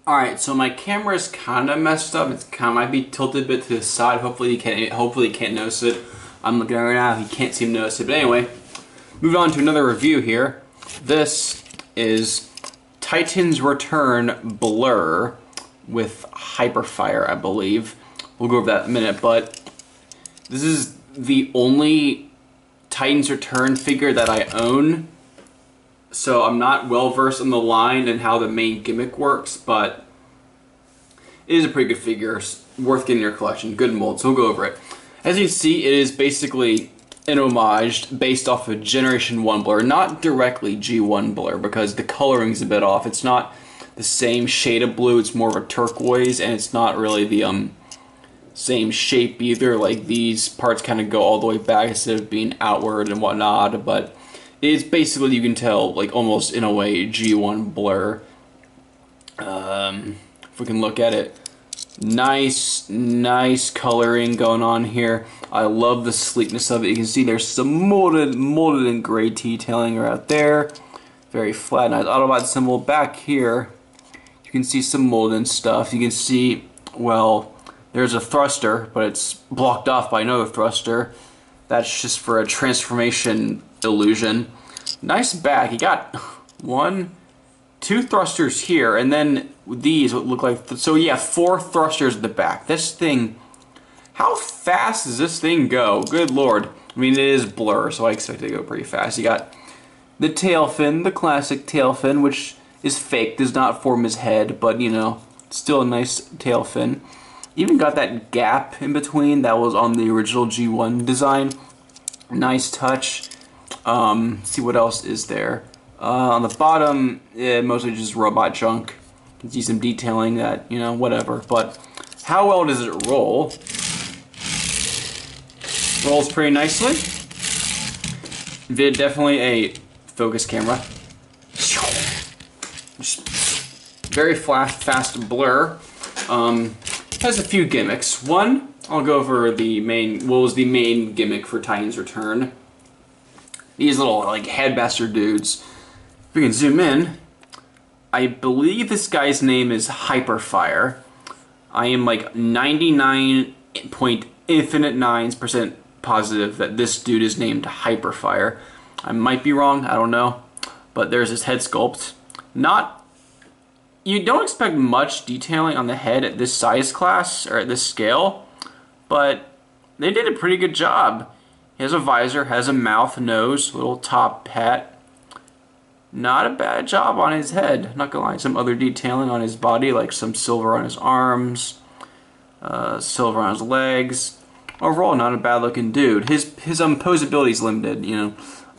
Alright, so my camera is kind of messed up. It kind of might be tilted a bit to the side. Hopefully you can't notice it. I'm looking at it right now. You can't seem to notice it. But anyway, moving on to another review here. This is Titan's Return Blurr with Hyperfire, I believe. We'll go over that in a minute, but this is the only Titan's Return figure that I own. So I'm not well versed in the line and how the main gimmick works, but it is a pretty good figure, worth getting in your collection. Good mold, so we'll go over it. As you can see, it is basically an homage based off of Generation 1 Blurr, not directly G1 Blurr, because the coloring's a bit off. It's not the same shade of blue, it's more of a turquoise, and it's not really the same shape either. Like, these parts kind of go all the way back instead of being outward and whatnot, but it's basically, you can tell, like, almost in a way, G1 Blurr. If we can look at it. Nice coloring going on here. I love the sleekness of it. You can see there's some molded and gray detailing right there. Very flat, nice Autobot symbol. Back here, you can see some molded stuff. You can see, well, there's a thruster, but it's blocked off by another thruster. That's just for a transformation illusion. Nice back. You got 2 thrusters here, and then these would look like, so yeah, 4 thrusters at the back. This thing, how fast does this thing go? Good lord. I mean, it is Blurr, so I expect it to go pretty fast. You got the tail fin, the classic tail fin, which is fake, does not form his head, but you know, still a nice tail fin. Even got that gap in between that was on the original G1 design. Nice touch. See what else is there. On the bottom, mostly just robot junk. You can see some detailing that, you know, whatever. But how well does it roll? Rolls pretty nicely. Definitely a focus camera. Just very fast Blur. Has a few gimmicks. One, I'll go over the main, what was the main gimmick for Titan's Return. These little, like, headmaster dudes. If we can zoom in, I believe this guy's name is Hyperfire. I am like 99.9% positive that this dude is named Hyperfire. I might be wrong, I don't know. But there's his head sculpt. You don't expect much detailing on the head at this size class, or at this scale, but they did a pretty good job. He has a visor, has a mouth, nose, little top hat. Not a bad job on his head, not gonna lie. Some other detailing on his body, like some silver on his arms, silver on his legs. Overall, not a bad looking dude. His posability is limited, you know.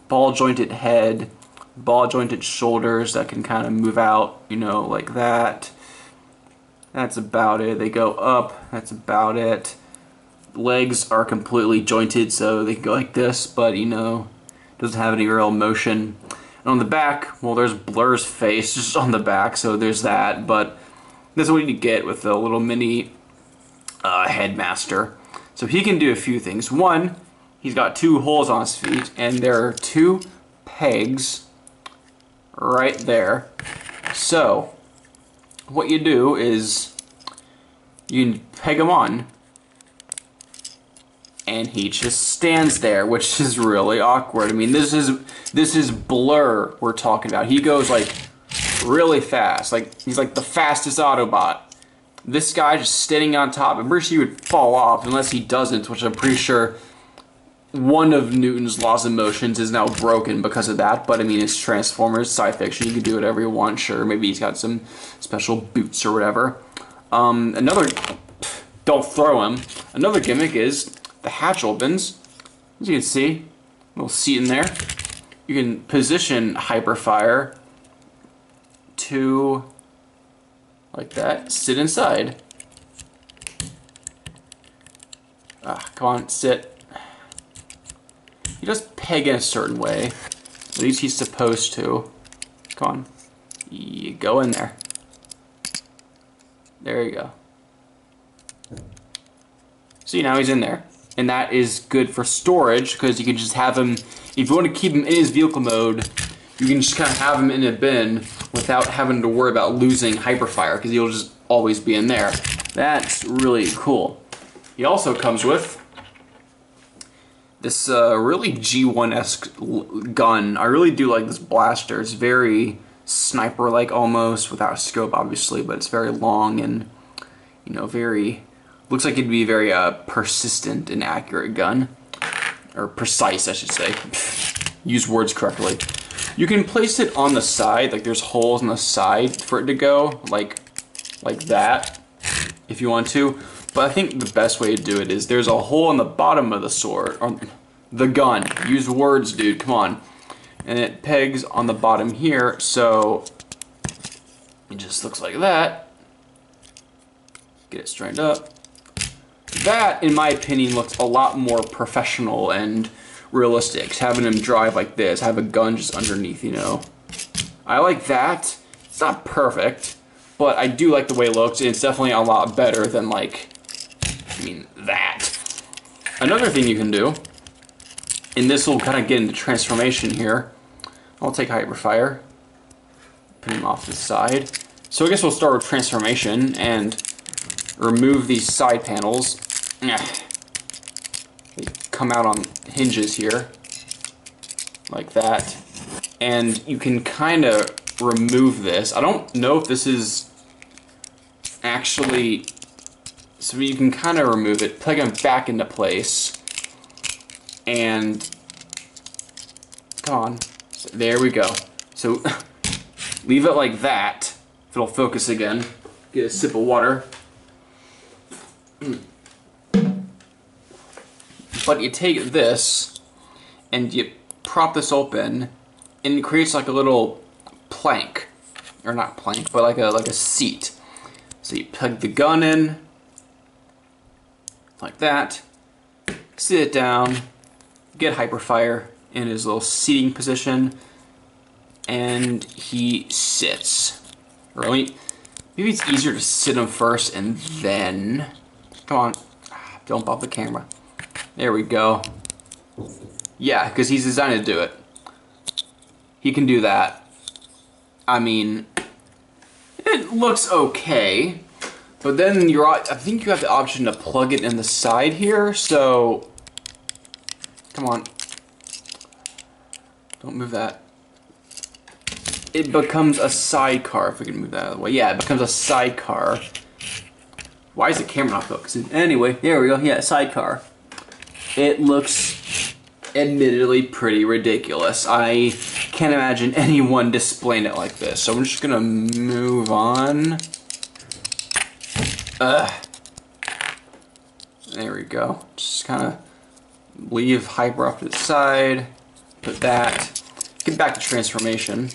Ball jointed head, ball jointed shoulders that can kind of move out, you know, like that. That's about it. They go up, that's about it. Legs are completely jointed, so they can go like this, but you know, doesn't have any real motion. And on the back, well, there's Blurr's face just on the back, so there's that, but that's what you get with the little mini headmaster. So he can do a few things. One, he's got 2 holes on his feet, and there are 2 pegs right there. So what you do is you can peg him on, and he just stands there, which is really awkward. I mean, this is Blurr we're talking about. He goes like really fast, like he's like the fastest Autobot. This guy just standing on top, I'm pretty sure he would fall off unless he doesn't, which I'm pretty sure one of Newton's laws of motions is now broken because of that. But I mean, it's Transformers, sci fiction, you can do whatever you want. Sure, maybe he's got some special boots or whatever. Don't throw him. Another gimmick is the hatch opens. As you can see, a little seat in there. You can position Hyperfire to, like that, sit inside. Come on, sit. He does peg in a certain way. At least he's supposed to. Come on. You go in there. There you go. See, now he's in there. And that is good for storage, because you can just have him, if you want to keep him in his vehicle mode, you can just kind of have him in a bin without having to worry about losing Hyperfire, because he'll just always be in there. That's really cool. He also comes with this really G1-esque gun. I really do like this blaster. It's very sniper-like almost, without a scope obviously, but it's very long and, you know, very, looks like it'd be a very persistent and accurate gun. Or precise, I should say. Use words correctly. You can place it on the side, like there's holes on the side for it to go, like that, if you want to. But I think the best way to do it is there's a hole in the bottom of the sword, or the gun. Use words, dude, come on. And it pegs on the bottom here, so it just looks like that. Get it straightened up. That, in my opinion, looks a lot more professional and realistic. Having him drive like this, have a gun just underneath, you know. I like that. It's not perfect, but I do like the way it looks, and it's definitely a lot better than, like, I mean, that. Another thing you can do, and this will kind of get into transformation here. I'll take Hyperfire, put him off to the side. So I guess we'll start with transformation and remove these side panels. They come out on hinges here, like that. And you can kind of remove this. I don't know if this is actually, so you can kind of remove it, plug them back into place, and come on, so there we go. So leave it like that. If it'll focus again, get a sip of water. But you take this and you prop this open, and it creates like a little plank, or not plank, but like a seat. So you plug the gun in like that, sit it down, get Hyperfire in his little seating position, and he sits. Or maybe it's easier to sit him first and then, come on, don't bump the camera. There we go. Yeah, because he's designed to do it. He can do that. I mean, it looks okay, but then I think you have the option to plug it in the side here, so come on. Don't move that. It becomes a sidecar, if we can move that out of the way. Yeah, it becomes a sidecar. Why is the camera not focusing? Anyway, there we go. Yeah, sidecar. It looks admittedly pretty ridiculous. I can't imagine anyone displaying it like this. So I'm just gonna move on. There we go. Just kind of leave Hyper off to the side. Put that. Get back to transformation.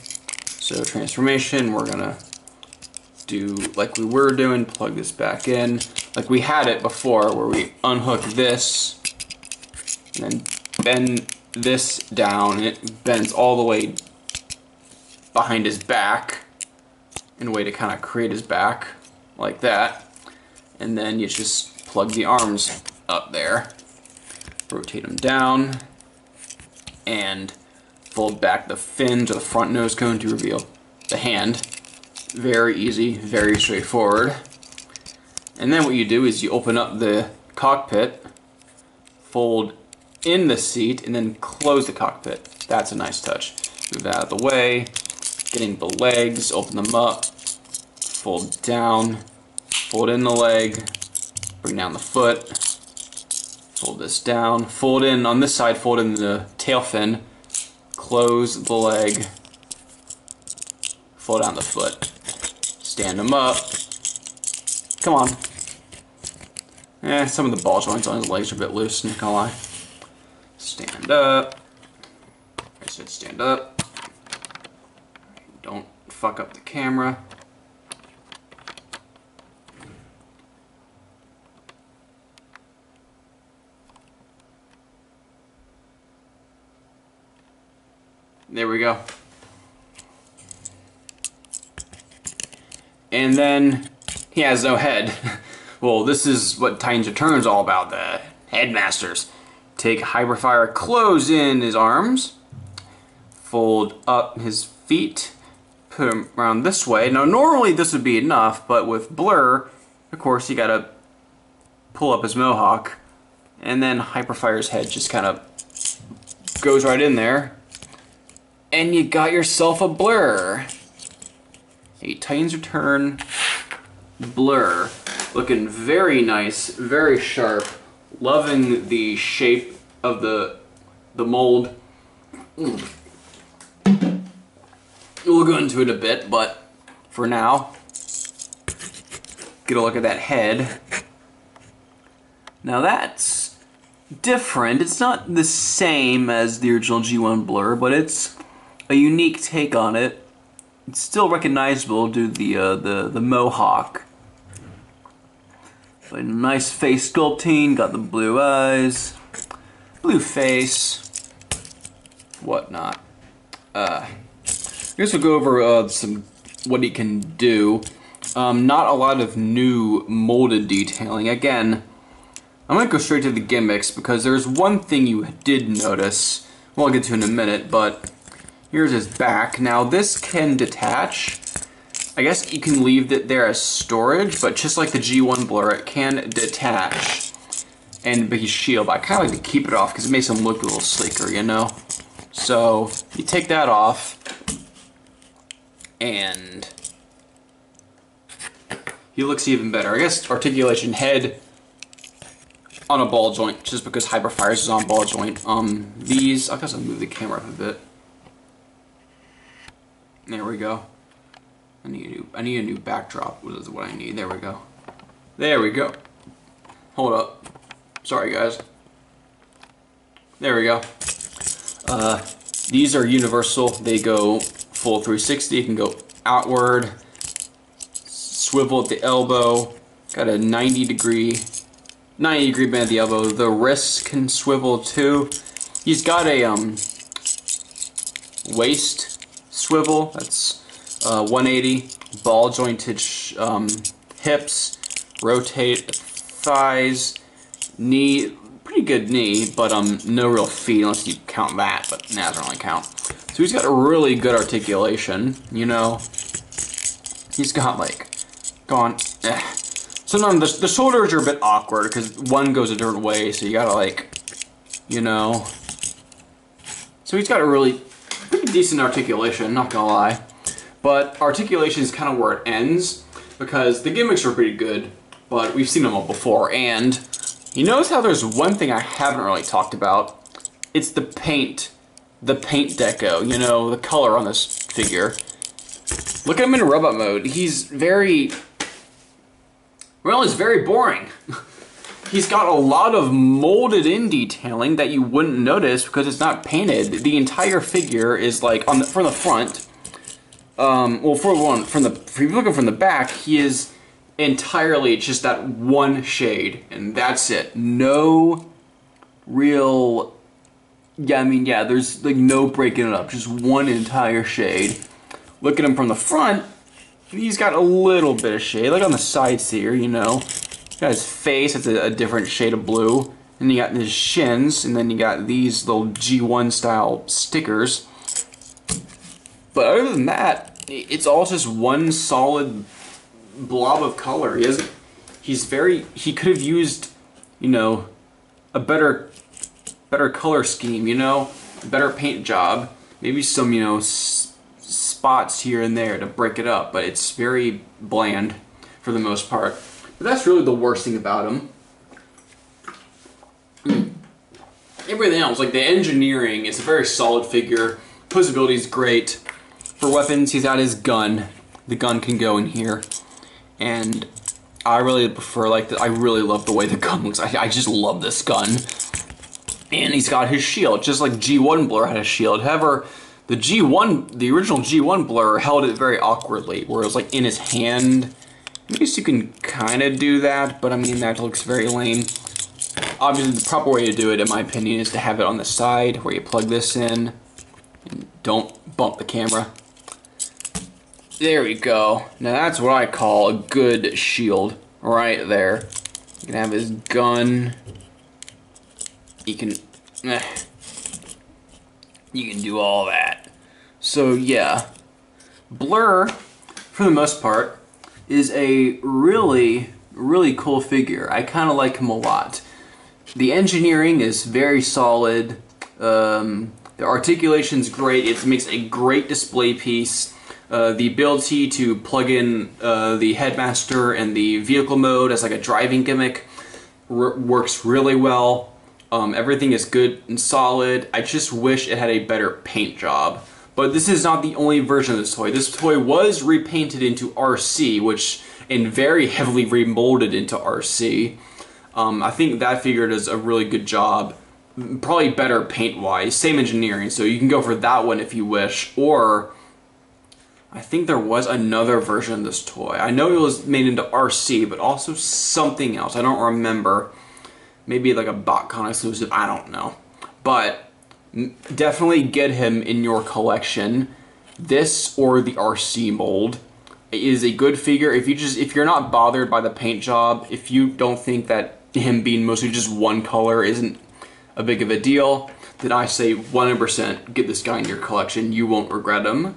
So transformation, we're gonna do like we were doing, plug this back in. Like we had it before, where we unhook this, and then bend this down, and it bends all the way behind his back in a way to kind of create his back, like that. And then you just plug the arms up there, rotate them down, and fold back the fins or the front nose cone to reveal the hand. Very easy, very straightforward. And then what you do is you open up the cockpit, fold in the seat, and then close the cockpit. That's a nice touch. Move that out of the way, getting the legs, open them up, fold down, fold in the leg, bring down the foot, fold this down, fold in on this side, fold in the tail fin, close the leg, fold down the foot, stand them up. Come on. Some of the ball joints on his legs are a bit loose, not gonna lie. Stand up. I said stand up. Don't fuck up the camera. There we go. And then he has no head. Well, this is what Titans Return is all about, the headmasters. Take Hyperfire, close in his arms, fold up his feet, put him around this way. Now normally this would be enough, but with Blurr, of course, you gotta pull up his mohawk, and then Hyperfire's head just kind of goes right in there, and you got yourself a Blurr. A Titans Return Blurr, looking very nice, very sharp. Loving the shape of the mold. We'll go into it a bit, but for now, get a look at that head. Now that's different. It's not the same as the original G1 Blurr, but it's a unique take on it. It's still recognizable due to the mohawk. But nice face sculpting, got the blue eyes, blue face, whatnot. I guess we'll go over some what he can do. Not a lot of new molded detailing. Again, I'm going to go straight to the gimmicks because there's one thing you did notice. Well, I'll get to in a minute, but here's his back. Now this can detach. I guess you can leave it there as storage, but just like the G1 Blurr, it can detach and be shield. But I kind of like to keep it off because it makes him look a little sleeker, you know? So you take that off, and he looks even better. I guess articulation head on a ball joint, just because Hyperfire's is on ball joint. These, I guess I'll move the camera up a bit. There we go. I need a new backdrop. What is what I need? There we go. There we go. Hold up. Sorry, guys. There we go. These are universal. They go full 360. You can go outward, swivel at the elbow. Got a 90 degree bend at the elbow. The wrists can swivel too. He's got a waist swivel. That's 180, ball jointed hips, rotate thighs, knee, pretty good knee, but no real feet unless you count that, but that doesn't really count. So he's got a really good articulation, you know. He's got like, sometimes the shoulders are a bit awkward because one goes a different way, so you gotta like, you know. So he's got a really pretty decent articulation, not gonna lie. But articulation is kind of where it ends, because the gimmicks are pretty good, but we've seen them all before. And you notice how there's one thing I haven't really talked about. It's the paint deco, you know, the color on this figure. Look at him in robot mode. He's very boring. He's got a lot of molded in detailing that you wouldn't notice because it's not painted. The entire figure is like from the front. Well, if you're looking from the back, he is entirely just that one shade, and that's it. No real, there's like no breaking it up, just one entire shade. Look at him from the front, he's got a little bit of shade, like on the sides here, you know. Got his face, it's a different shade of blue. And you got his shins, and then you got these little G1 style stickers. But other than that, it's all just one solid blob of color. He could have used, you know, a better color scheme, you know, a better paint job, maybe some, you know, spots here and there to break it up, but it's very bland for the most part. But that's really the worst thing about him. Everything else, like the engineering, it's a very solid figure. Posability is great. For weapons, he's got his gun. The gun can go in here. And I really prefer, I really love the way the gun looks. I just love this gun. And he's got his shield, just like G1 Blurr had a shield. However, the original G1 Blurr held it very awkwardly, where it was like in his hand. I guess you can kind of do that, but I mean, that looks very lame. Obviously, the proper way to do it, in my opinion, is to have it on the side, where you plug this in. And don't bump the camera. There we go. Now that's what I call a good shield, right there. You can have his gun. You can do all that. So yeah, Blurr, for the most part, is a really, really cool figure. I kind of like him a lot. The engineering is very solid. The articulation's great. It makes a great display piece. The ability to plug in the headmaster and the vehicle mode as like a driving gimmick works really well. Everything is good and solid. I just wish it had a better paint job. But this is not the only version of this toy. This toy was repainted into RC, and very heavily remolded into RC. I think that figure does a really good job. Probably better paint-wise, same engineering, so you can go for that one if you wish. Or, I think there was another version of this toy. I know it was made into RC, but also something else. I don't remember. Maybe like a BotCon exclusive, I don't know. But definitely get him in your collection. This or the RC mold is a good figure. If you're not bothered by the paint job, if you don't think that him being mostly just one color isn't a big of a deal, then I say 100% get this guy in your collection. You won't regret him.